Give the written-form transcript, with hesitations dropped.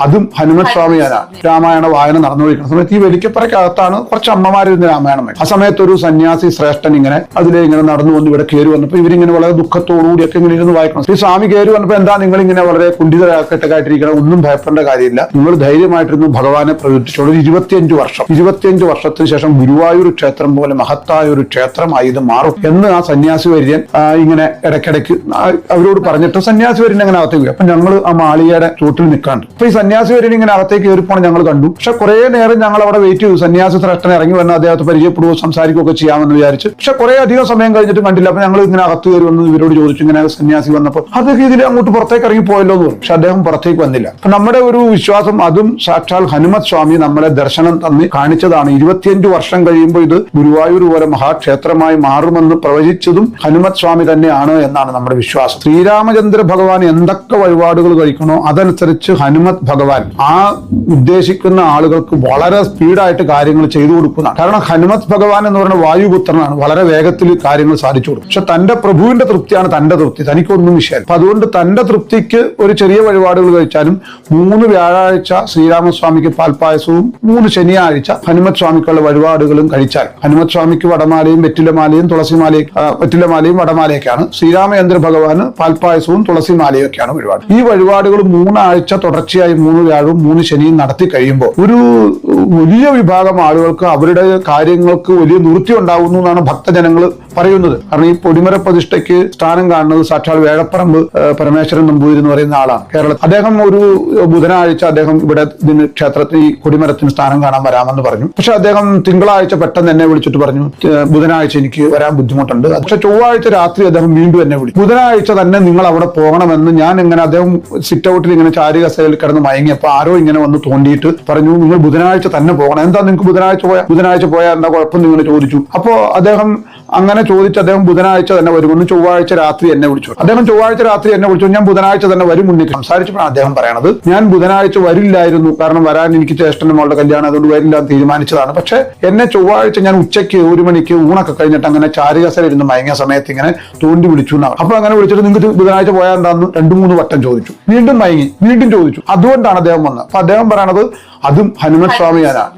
അതും ഹനുമത് സ്വാമിയാണ്. രാമായണ വായന നടന്നുകൊണ്ടിരിക്കുന്ന സമയത്ത് ഈ വെലിക്കപ്പുറയ്ക്കകത്താണ് കുറച്ച് അമ്മമാരിരുന്ന് രാമായണം വായിക്കും. ആ സമയത്ത് ഒരു സന്യാസി ശ്രേഷ്ഠൻ ഇങ്ങനെ ഇങ്ങനെ നടന്നു വന്ന് ഇവിടെ കയറി വന്നപ്പോൾ ഇവരിങ്ങനെ വളരെ ദുഃഖത്തോടുകൂടിയൊക്കെ ഇങ്ങനെ ഇരുന്ന് വായിക്കണം. ഈ സ്വാമി കയറി വന്നപ്പോൾ എന്താ നിങ്ങൾ ഇങ്ങനെ വളരെ കുണ്ഠിതരാക്കട്ടൊക്കെയായിട്ടിരിക്കണം, ഒന്നും ഭയപ്പെടേണ്ട കാര്യമില്ല, നിങ്ങൾ ധൈര്യമായിട്ടിരുന്നു ഭഗവാനെ പ്രകൃതിച്ചോളൂ. 25 വർഷത്തിന് ശേഷം ഗുരുവായൂർ ക്ഷേത്രം പോലെ മഹത്തായ ഒരു ക്ഷേത്രമായി ഇത് മാറും എന്ന് ആ സന്യാസി വര്യൻ ഇങ്ങനെ ഇടയ്ക്കിടയ്ക്ക് അവരോട് പറഞ്ഞിട്ട് സന്യാസി വര്യൻ അങ്ങനെ അകത്തേക്ക് പോയി. അപ്പൊ ഞങ്ങൾ ആ മാളികയുടെ ചൂട്ടിൽ നിൽക്കാണ്ട് അപ്പൊ ഈ സന്യാസി വര്യൻ ഇങ്ങനെ അകത്തേക്ക് കയറിപ്പോണം ഞങ്ങൾ കണ്ടു. പക്ഷെ കുറെ നേരം ഞങ്ങൾ അവിടെ വെയിറ്റ് ചെയ്തു. സന്യാസി ശ്രേഷ്ഠൻ ഇറങ്ങി വന്ന് അദ്ദേഹത്തെ പരിചയപ്പെടുകയോ സംസാരിക്കുകയൊക്കെ ചെയ്യാമെന്ന് വിചാരിച്ചു. പക്ഷെ കുറെ അധികം സമയം കഴിഞ്ഞിട്ട് കണ്ടില്ല. അപ്പൊ ഞങ്ങൾ ഇങ്ങനെ അകത്ത് കയറി വന്ന് ഇവരോട് ചോദിച്ചു, ഇങ്ങനെ സന്യാസി വന്നപ്പോൾ അതൊക്കെ ഇതിൽ അങ്ങോട്ട് പുറത്തേക്ക് ഇറങ്ങി പോയല്ലോ എന്ന് പറഞ്ഞു. പക്ഷെ അദ്ദേഹം പുറത്തേക്ക് വന്നില്ല. അപ്പൊ നമ്മുടെ ഒരു വിശ്വാസം അതും സാക്ഷാൽ ഹനുമത് സ്വാമി നമ്മളെ ദർശനം തന്നി കാണിച്ചതാണ്. 25 വർഷം കഴിയുമ്പോൾ ഇത് ഗുരുവായൂർ പോലെ മഹാക്ഷേത്രമായി മാറുമെന്ന് പ്രവചിച്ചതും ഹനുമത് സ്വാമി തന്നെയാണ് എന്നാണ് നമ്മുടെ വിശ്വാസം. ശ്രീരാമചന്ദ്ര ഭഗവാൻ എന്തൊക്കെ വഴിപാടുകൾ കഴിക്കണോ അതനുസരിച്ച് ഹനുമത് ഭഗവാൻ ആ ഉദ്ദേശിക്കുന്ന ആളുകൾക്ക് വളരെ സ്പീഡായിട്ട് കാര്യങ്ങൾ ചെയ്തു കൊടുക്കുന്ന. കാരണം ഹനുമത് ഭഗവാൻ എന്ന് പറയുന്ന വായുപുത്രനാണ്, വളരെ വേഗത്തിൽ കാര്യങ്ങൾ സാധിച്ചു കൊടുക്കും. പക്ഷെ തന്റെ പ്രഭുവിന്റെ തൃപ്തിയാണ് തന്റെ തൃപ്തി, തനിക്കൊന്നും വിഷയം. അപ്പൊ അതുകൊണ്ട് തന്റെ തൃപ്തിക്ക് ഒരു ചെറിയ വഴിപാടുകൾ കഴിച്ചാലും 3 വ്യാഴാഴ്ച ശ്രീരാമസ്വാമിക്ക് പാൽപ്പായസവും 3 ശനിയാഴ്ച ഹനുമത് സ്വാമിക്കുള്ള വഴിപാടുകളും കഴിച്ചാൽ, ഹനുമത് സ്വാമിക്ക് വടമാലയും വെറ്റിലമാലയും തുളസിമാലയും വെറ്റിലമാലയും വടമാലയൊക്കെയാണ്, ശ്രീരാമചന്ദ്ര ഭഗവാന് പാൽപ്പായസവും തുളസിമാലയും ഒക്കെയാണ് വഴിപാട്. ഈ വഴിപാടുകൾ 3 ആഴ്ച തുടർച്ചയായി 3 വ്യാഴവും 3 ശനിയും നടത്തി കഴിയുമ്പോൾ ഒരു വലിയ വിഭാഗം ആളുകൾക്ക് അവരുടെ കാര്യങ്ങൾക്ക് വലിയ നിവൃത്തി ഉണ്ടാകുന്നു എന്നാണ് ഭക്തജനങ്ങൾ പറയുന്നത്. കാരണം ഈ പൊടിമര പ്രതിഷ്ഠയ്ക്ക് സ്ഥാനം കാണുന്നത് സാക്ഷാൽ വേഴപ്പറമ്പ് പരമേശ്വരൻ നമ്പൂതിരി എന്ന് പറയുന്ന ആളാണ് കേരളത്തിൽ. അദ്ദേഹം ഒരു ബുധനാഴ്ച അദ്ദേഹം ഇവിടെ ഇതിന് ക്ഷേത്രത്തിൽ ഈ കൊടിമരത്തിന് സ്ഥാനം കാണാൻ വരാമെന്ന് പറഞ്ഞു. പക്ഷെ അദ്ദേഹം തിങ്കളാഴ്ച പെട്ടെന്ന് എന്നെ വിളിച്ചിട്ട് പറഞ്ഞു, ബുധനാഴ്ച എനിക്ക് വരാൻ ബുദ്ധിമുട്ടുണ്ട്. പക്ഷെ ചൊവ്വാഴ്ച രാത്രി അദ്ദേഹം വീണ്ടും എന്നെ വിളിച്ചു. ബുധനാഴ്ച തന്നെ നിങ്ങൾ അവിടെ പോകണമെന്ന്. ഞാൻ ഇങ്ങനെ അദ്ദേഹം സിറ്റ് ഔട്ടിൽ ഇങ്ങനെ ചാരുകസയിൽ കിടന്ന് മയങ്ങിയപ്പോൾ ആരോ ഇങ്ങനെ വന്ന് തോണ്ടിയിട്ട് പറഞ്ഞു, നിങ്ങൾ ബുധനാഴ്ച തന്നെ പോകണം. എന്താ നിങ്ങൾക്ക് ബുധനാഴ്ച പോയാൽ എന്താ കുഴപ്പം നിങ്ങൾ ചോദിച്ചു. അപ്പോ അദ്ദേഹം അങ്ങനെ ചോദിച്ച് അദ്ദേഹം ബുധനാഴ്ച തന്നെ വരുമെന്ന് ചൊവ്വാഴ്ച രാത്രി എന്നെ വിളിച്ചു. അദ്ദേഹം ചൊവ്വാഴ്ച രാത്രി എന്നെ വിളിച്ചു. ഞാൻ ബുധനാഴ്ച തന്നെ വരും. മുന്നിൽ സംസാരിച്ചപ്പോഴാണ് അദ്ദേഹം പറയണത്, ഞാൻ ബുധനാഴ്ച വരില്ലായിരുന്നു, കാരണം വരാൻ എനിക്ക് ജ്യേഷ്ഠന്റെ മോളുടെ കല്യാണം, അതുകൊണ്ട് വരില്ല എന്ന് തീരുമാനിച്ചതാണ്. പക്ഷെ എന്നെ ചൊവ്വാഴ്ച ഞാൻ ഉച്ചയ്ക്ക് 1 മണിക്ക് ഊണൊക്കെ കഴിഞ്ഞിട്ട് അങ്ങനെ ചാരുകസയിൽ ഇരുന്ന് മയങ്ങിയ സമയത്ത് ഇങ്ങനെ തോണ്ടി വിളിച്ചു എന്നാണ്. അപ്പൊ അങ്ങനെ വിളിച്ചിട്ട് നിങ്ങൾക്ക് ബുധനാഴ്ച പോയാൽ എന്താന്ന് 2-3 വട്ടം ചോദിച്ചു. വീണ്ടും മയങ്ങി, വീണ്ടും ചോദിച്ചു. അതുകൊണ്ടാണ് അദ്ദേഹം വന്നത്. അപ്പൊ അദ്ദേഹം പറയണത് അതും ഹനുമത് സ്വാമിയാണ്.